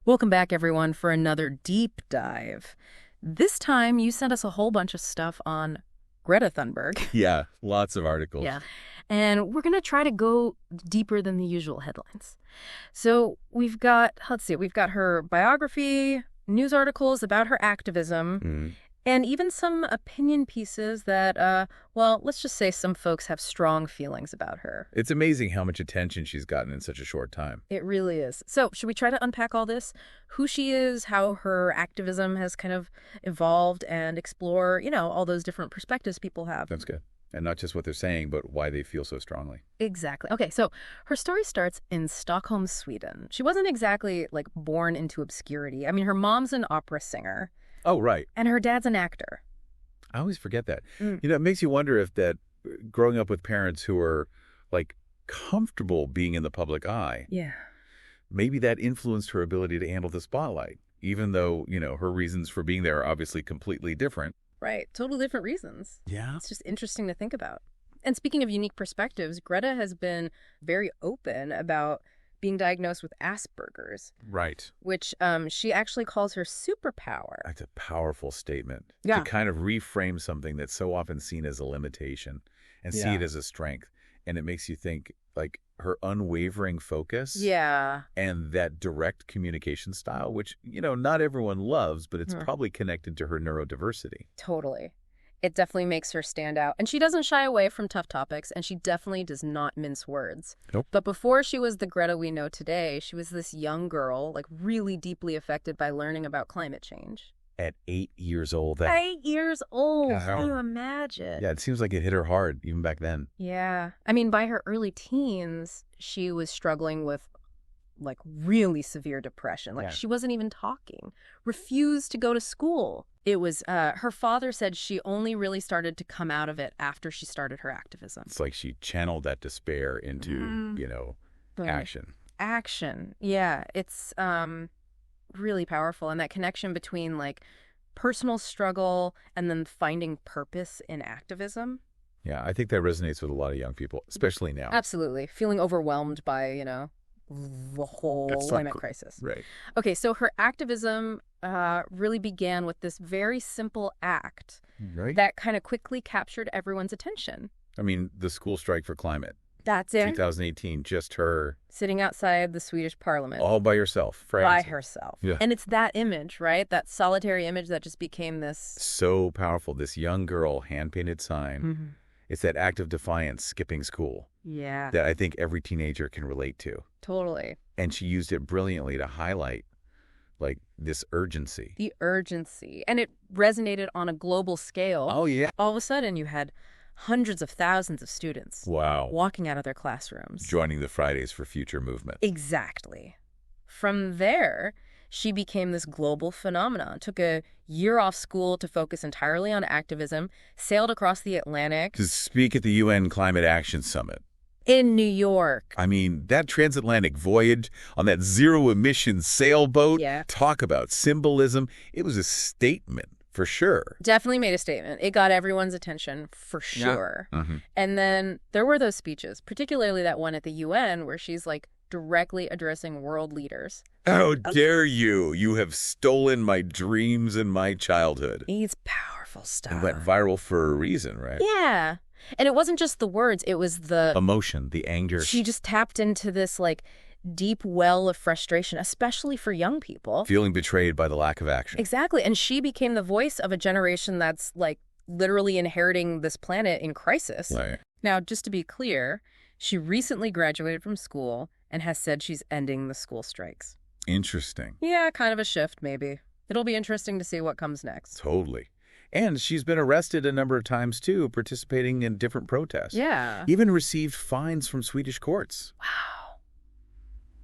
Welcome back, everyone, for another deep dive. This time, you sent us a whole bunch of stuff on Greta Thunberg. Yeah, lots of articles. Yeah. And we're going to try to go deeper than the usual headlines. So we've got her biography, news articles about her activism, and even some opinion pieces that, let's just say some folks have strong feelings about her. It's amazing how much attention she's gotten in such a short time. It really is. So should we try to unpack all this? Who she is, how her activism has kind of evolved, and explore, all those different perspectives people have. That's good. And not just what they're saying, but why they feel so strongly. Exactly. Okay, so her story starts in Stockholm, Sweden. She wasn't exactly, born into obscurity. I mean, her mom's an opera singer. Oh, right. And her dad's an actor. I always forget that. It makes you wonder if that growing up with parents who are, comfortable being in the public eye. Yeah. Maybe that influenced her ability to handle the spotlight, even though, her reasons for being there are obviously completely different. Right. Totally different reasons. Yeah. It's just interesting to think about. And speaking of unique perspectives, Greta has been very open about being diagnosed with Asperger's. Right. Which she actually calls her superpower. That's a powerful statement. Yeah. To kind of reframe something that's so often seen as a limitation and see it as a strength. And it makes you think, her unwavering focus. Yeah. And that direct communication style, which, not everyone loves, but it's probably connected to her neurodiversity. Totally. It definitely makes her stand out. And she doesn't shy away from tough topics, and she definitely does not mince words. Nope. But before she was the Greta we know today, she was this young girl, really deeply affected by learning about climate change. At 8 years old. 8 years old. Yeah. Can you imagine? Yeah, it seems like it hit her hard even back then. Yeah. I mean, by her early teens, she was struggling with really severe depression. She wasn't even talking, refused to go to school. It was, her father said she only really started to come out of it after she started her activism. It's like she channeled that despair into, action. Action. Yeah. It's really powerful. And that connection between personal struggle and then finding purpose in activism. Yeah, I think that resonates with a lot of young people, especially now. Absolutely. Feeling overwhelmed by, the whole climate crisis. Right. Okay, so her activism really began with this very simple act that kind of quickly captured everyone's attention. I mean, the school strike for climate. That's it. 2018, just her. Sitting outside the Swedish parliament. All by herself. By herself. Yeah. And it's that image, right? That solitary image that just became this. So powerful. This young girl, hand-painted sign. Mm-hmm. It's that act of defiance, skipping school. Yeah. That I think every teenager can relate to. Totally. And she used it brilliantly to highlight, this urgency. The urgency. And it resonated on a global scale. Oh, yeah. All of a sudden, you had hundreds of thousands of students walking out of their classrooms. Joining the Fridays for Future movement. Exactly. From there, she became this global phenomenon, took a year off school to focus entirely on activism, sailed across the Atlantic. To speak at the UN Climate Action Summit. In New York. I mean, that transatlantic voyage on that zero-emission sailboat, talk about symbolism. It was a statement. For sure. Definitely made a statement. It got everyone's attention, for sure. Yeah. Mm-hmm. And then there were those speeches, particularly that one at the UN where she's directly addressing world leaders. How dare you? You have stolen my dreams and my childhood. It's powerful stuff. It went viral for a reason, right? Yeah. And it wasn't just the words, it was the emotion, the anger. She just tapped into this deep well of frustration, especially for young people. Feeling betrayed by the lack of action. Exactly. And she became the voice of a generation that's literally inheriting this planet in crisis. Right. Now, just to be clear, she recently graduated from school and has said she's ending the school strikes. Interesting. Yeah, kind of a shift, maybe. It'll be interesting to see what comes next. Totally. And she's been arrested a number of times, too, participating in different protests. Yeah. Even received fines from Swedish courts. Wow.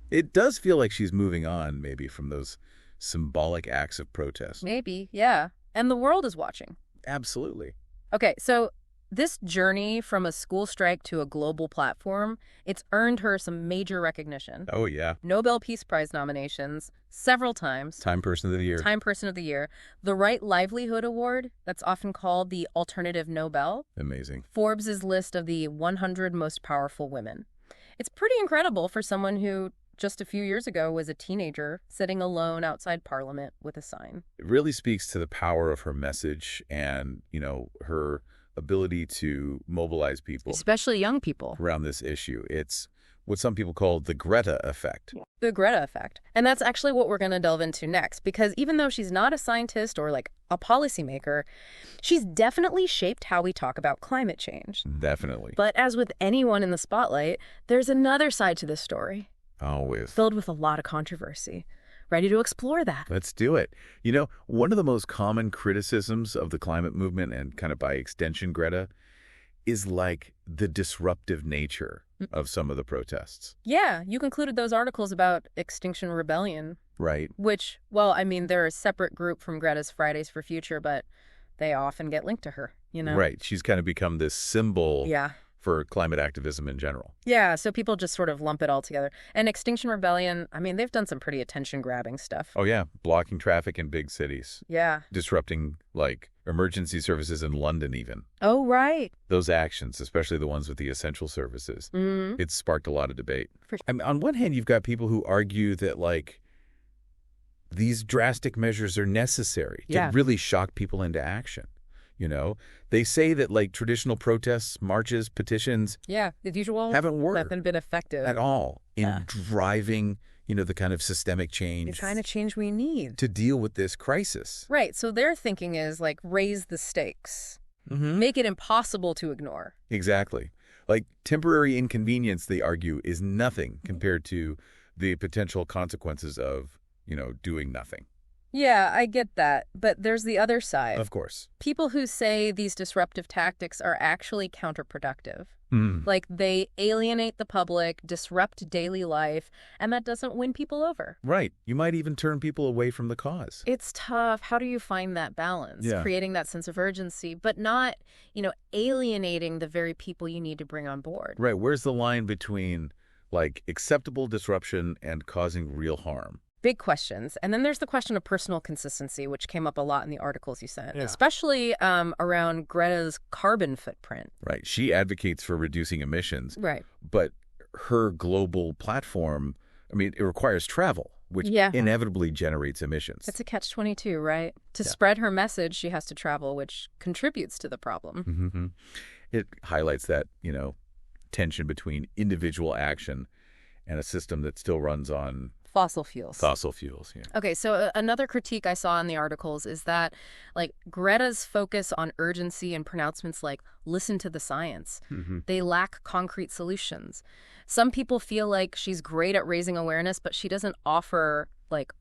It does feel like she's moving on, maybe, from those symbolic acts of protest. Maybe, yeah. And the world is watching. Absolutely. Okay, so this journey from a school strike to a global platform, it's earned her some major recognition. Oh, yeah. Nobel Peace Prize nominations several times. Time Person of the Year. Time Person of the Year. The Right Livelihood Award, that's often called the Alternative Nobel. Amazing. Forbes' list of the 100 most powerful women. It's pretty incredible for someone who just a few years ago, was a teenager sitting alone outside Parliament with a sign. It really speaks to the power of her message and, her ability to mobilize people. Especially young people. Around this issue. It's what some people call the Greta effect. The Greta effect. And that's actually what we're going to delve into next, because even though she's not a scientist or like a policymaker, she's definitely shaped how we talk about climate change. Definitely. But as with anyone in the spotlight, there's another side to this story. Always. Filled with a lot of controversy. Ready to explore that? Let's do it. One of the most common criticisms of the climate movement, and kind of by extension Greta, is like the disruptive nature of some of the protests. Yeah, you concluded those articles about Extinction Rebellion. Right. Which, well, I mean, they're a separate group from Greta's Fridays for Future, but they often get linked to her, Right. She's kind of become this symbol yeah. for climate activism in general. Yeah, so people just sort of lump it all together. And Extinction Rebellion, I mean, they've done some pretty attention-grabbing stuff. Oh, yeah. Blocking traffic in big cities. Yeah. Disrupting, emergency services in London even. Oh, right. Those actions, especially the ones with the essential services, it sparked a lot of debate. For sure. I mean, on one hand, you've got people who argue that, these drastic measures are necessary to really shock people into action. They say that traditional protests, marches, petitions, the usual haven't worked. Haven't been effective At all in driving, the kind of systemic change. The kind of change we need to deal with this crisis. Right. So their thinking is raise the stakes, make it impossible to ignore. Exactly. Temporary inconvenience, they argue, is nothing compared to the potential consequences of, doing nothing. Yeah, I get that. But there's the other side. Of course. People who say these disruptive tactics are actually counterproductive. They alienate the public, disrupt daily life, and that doesn't win people over. Right. You might even turn people away from the cause. It's tough. How do you find that balance? Yeah. Creating that sense of urgency, but not, alienating the very people you need to bring on board. Right. Where's the line between, acceptable disruption and causing real harm? Big questions. And then there's the question of personal consistency, which came up a lot in the articles you sent, Yeah. especially around Greta's carbon footprint. Right. She advocates for reducing emissions. Right. But her global platform, it requires travel, which inevitably generates emissions. It's a catch-22, right? To spread her message, she has to travel, which contributes to the problem. Mm-hmm. It highlights that, tension between individual action and a system that still runs on fossil fuels. Yeah. Okay, so another critique I saw in the articles is that, Greta's focus on urgency and pronouncements like, listen to the science, they lack concrete solutions. Some people feel like she's great at raising awareness, but she doesn't offer,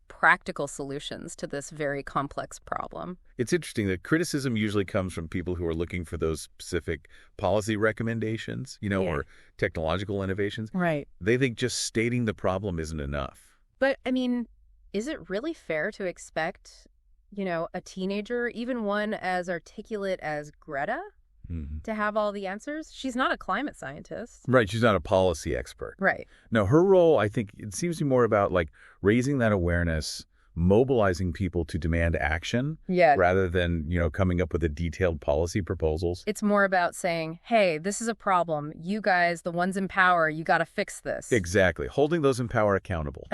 practical solutions to this very complex problem. It's interesting that criticism usually comes from people who are looking for those specific policy recommendations, or technological innovations. Right. They think just stating the problem isn't enough. But, is it really fair to expect, a teenager, even one as articulate as Greta, to have all the answers? She's not a climate scientist. Right. She's not a policy expert. Right. No, her role, I think, it seems to be more about, raising that awareness, mobilizing people to demand action rather than, coming up with a detailed policy proposals. It's more about saying, hey, this is a problem. You guys, the ones in power, you got to fix this. Exactly. Holding those in power accountable.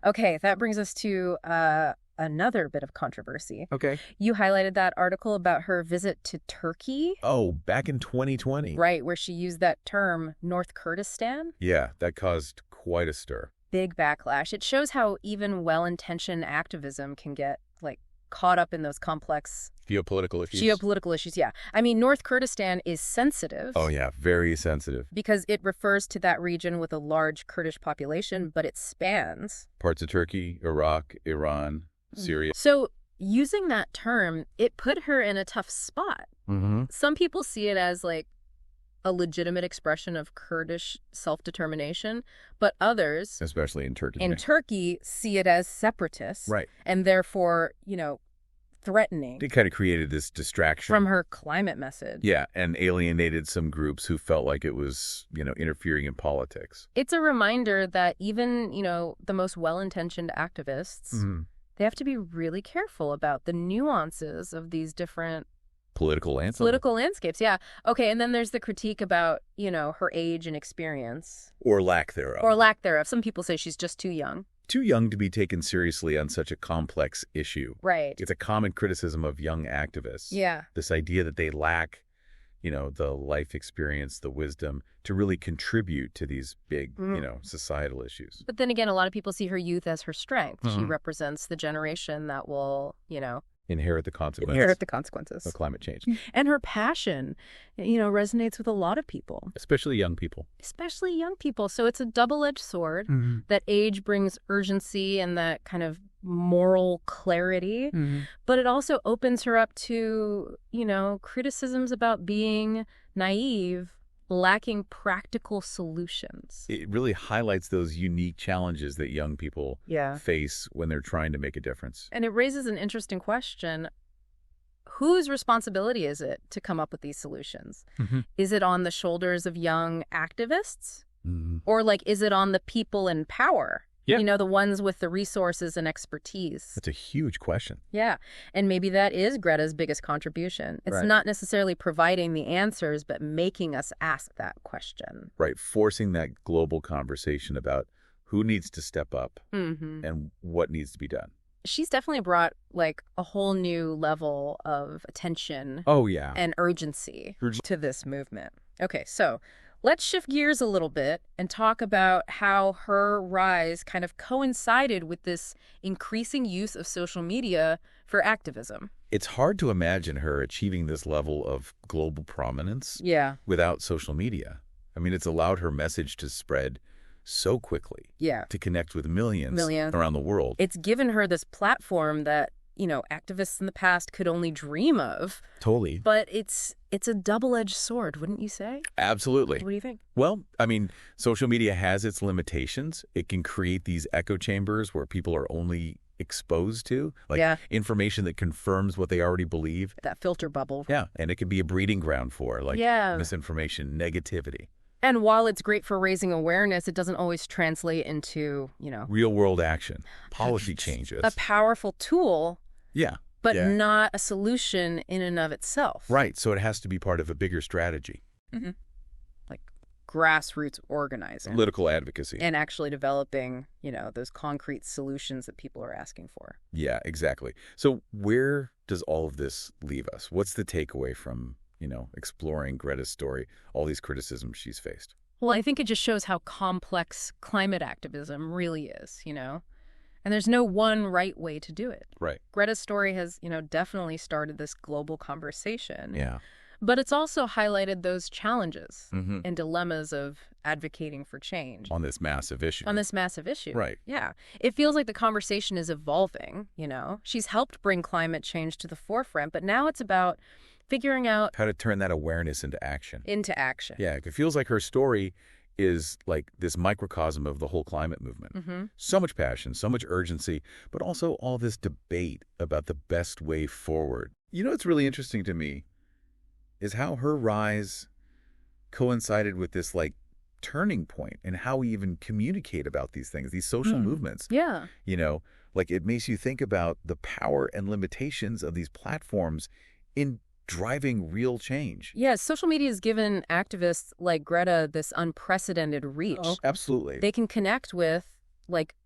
Okay, that brings us to another bit of controversy. Okay. You highlighted that article about her visit to Turkey. Oh, back in 2020. Right, where she used that term, North Kurdistan. Yeah, that caused quite a stir. Big backlash. It shows how even well-intentioned activism can get, caught up in those complex geopolitical issues, yeah. North Kurdistan is sensitive. Oh, yeah, very sensitive. Because it refers to that region with a large Kurdish population, but it spans parts of Turkey, Iraq, Iran, Syria. So using that term, it put her in a tough spot. Some people see it as, a legitimate expression of Kurdish self-determination, but others, especially in Turkey, see it as separatist. Right. And therefore, threatening. It kind of created this distraction from her climate message. Yeah, and alienated some groups who felt like it was, interfering in politics. It's a reminder that even, the most well-intentioned activists, they have to be really careful about the nuances of these different political landscape. Political landscapes, yeah. Okay, and then there's the critique about, her age and experience. Or lack thereof. Or lack thereof. Some people say she's just too young. Too young to be taken seriously on such a complex issue. Right. It's a common criticism of young activists. Yeah. This idea that they lack, the life experience, the wisdom to really contribute to these big, societal issues. But then again, a lot of people see her youth as her strength. She represents the generation that will, Inherit the consequences of climate change. And her passion, resonates with a lot of people. Especially young people. So it's a double-edged sword. That age brings urgency and that kind of moral clarity. But it also opens her up to, criticisms about being naive, lacking practical solutions. It really highlights those unique challenges that young people face when they're trying to make a difference. And it raises an interesting question. Whose responsibility is it to come up with these solutions? Is it on the shoulders of young activists? Or is it on the people in power? Yeah. The ones with the resources and expertise. That's a huge question. Yeah. And maybe that is Greta's biggest contribution. It's not necessarily providing the answers, but making us ask that question. Right. Forcing that global conversation about who needs to step up and what needs to be done. She's definitely brought a whole new level of attention. Oh, yeah. And urgency to this movement. Okay, so let's shift gears a little bit and talk about how her rise kind of coincided with this increasing use of social media for activism. It's hard to imagine her achieving this level of global prominence without social media. I mean, it's allowed her message to spread so quickly, to connect with millions around the world. It's given her this platform that, activists in the past could only dream of. Totally. But it's a double-edged sword, wouldn't you say? Absolutely. What do you think? Well, I mean, social media has its limitations. It can create these echo chambers where people are only exposed to, information that confirms what they already believe. That filter bubble. Yeah, and it can be a breeding ground for, misinformation, negativity. And while it's great for raising awareness, it doesn't always translate into, real-world action, policy changes. A powerful tool. Yeah. But not a solution in and of itself. Right. So it has to be part of a bigger strategy. Like grassroots organizing. Political advocacy. And actually developing, those concrete solutions that people are asking for. Yeah, exactly. So where does all of this leave us? What's the takeaway from, exploring Greta's story, all these criticisms she's faced? Well, I think it just shows how complex climate activism really is, And there's no one right way to do it. Right. Greta's story has, definitely started this global conversation. Yeah. But it's also highlighted those challenges and dilemmas of advocating for change. On this massive issue. Right. Yeah. It feels like the conversation is evolving, She's helped bring climate change to the forefront, but now it's about figuring out how to turn that awareness into action. Yeah. It feels like her story is like this microcosm of the whole climate movement. So much passion, so much urgency, but also all this debate about the best way forward. What's really interesting to me is how her rise coincided with this turning point and how we even communicate about these things, these social movements. Yeah. It makes you think about the power and limitations of these platforms in driving real change. Yeah, social media has given activists like Greta this unprecedented reach. Oh, absolutely. They can connect with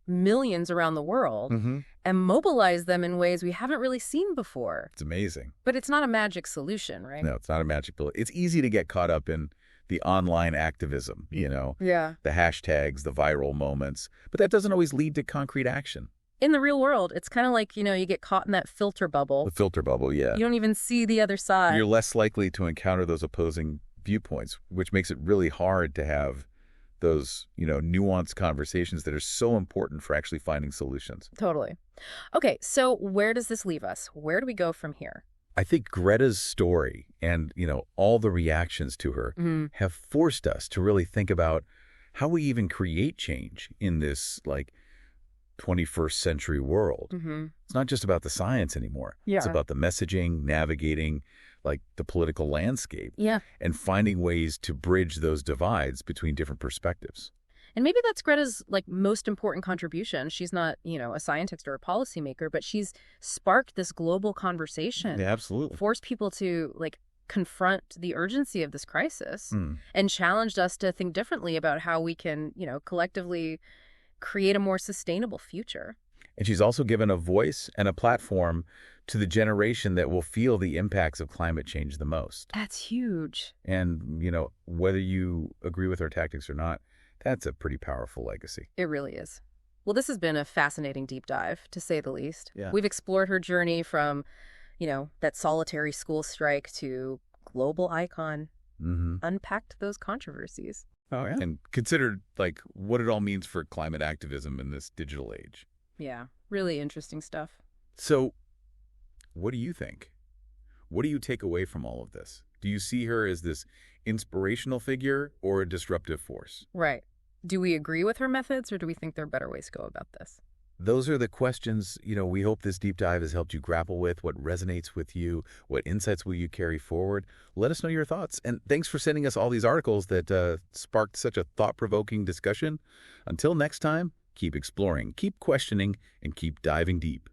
millions around the world and mobilize them in ways we haven't really seen before. It's amazing. But it's not a magic solution, right? No, it's not a magic bullet. It's easy to get caught up in the online activism, Yeah. The hashtags, the viral moments, but that doesn't always lead to concrete action. In the real world, it's kind of like, you get caught in that filter bubble. The filter bubble, yeah. You don't even see the other side. You're less likely to encounter those opposing viewpoints, which makes it really hard to have those, nuanced conversations that are so important for actually finding solutions. Totally. Okay, so where does this leave us? Where do we go from here? I think Greta's story and, all the reactions to her have forced us to really think about how we even create change in this, 21st century world. It's not just about the science anymore. Yeah. It's about the messaging, navigating the political landscape. Yeah. And finding ways to bridge those divides between different perspectives. And maybe that's Greta's most important contribution. She's not, a scientist or a policymaker, but she's sparked this global conversation. Yeah, absolutely. Forced people to confront the urgency of this crisis and challenged us to think differently about how we can, collectively create a more sustainable future. And she's also given a voice and a platform to the generation that will feel the impacts of climate change the most. That's huge. And, whether you agree with her tactics or not, that's a pretty powerful legacy. It really is. Well, this has been a fascinating deep dive, to say the least. Yeah. We've explored her journey from, that solitary school strike to global icon, unpacked those controversies. Oh, yeah. And considered, what it all means for climate activism in this digital age. Yeah, really interesting stuff. So, what do you think? What do you take away from all of this? Do you see her as this inspirational figure or a disruptive force? Right. Do we agree with her methods, or do we think there are better ways to go about this? Those are the questions, we hope this deep dive has helped you grapple with. What resonates with you? What insights will you carry forward? Let us know your thoughts. And thanks for sending us all these articles that sparked such a thought-provoking discussion. Until next time, keep exploring, keep questioning, and keep diving deep.